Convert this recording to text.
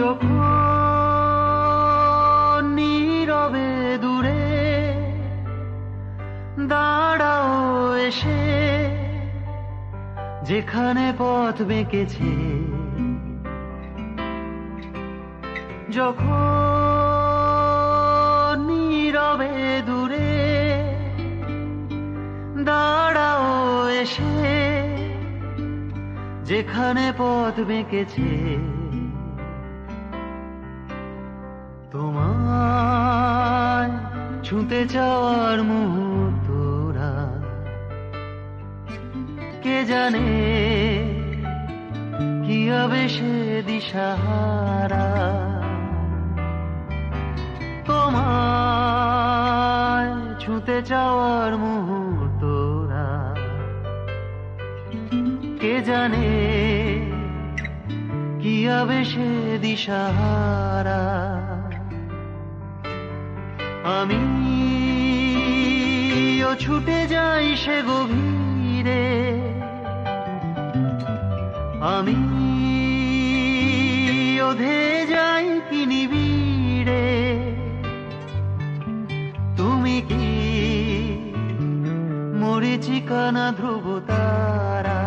যখন নীরবে দূরে দাঁড়াও এসে, যেখানে পথ বেঁকেছে, যখন নীরবে দূরে দাঁড়াও এসে, যেখানে পথ বেঁকেছে, তোমায় ছুঁতে চাওয়ার মুহূর্তরা কে জানে কি হবে সে দিশাহারা। তোমায় ছুঁতে চাওয়ার মুহূর্তরা কে জানে কি হবে সে দিশাহারা। আমি ও ছুটে যাই সে গভীরে, আমি ও ধেয়ে যাই কি নিবিড়ে। তুমি কি মরীচিকা না ধ্রুব তারা?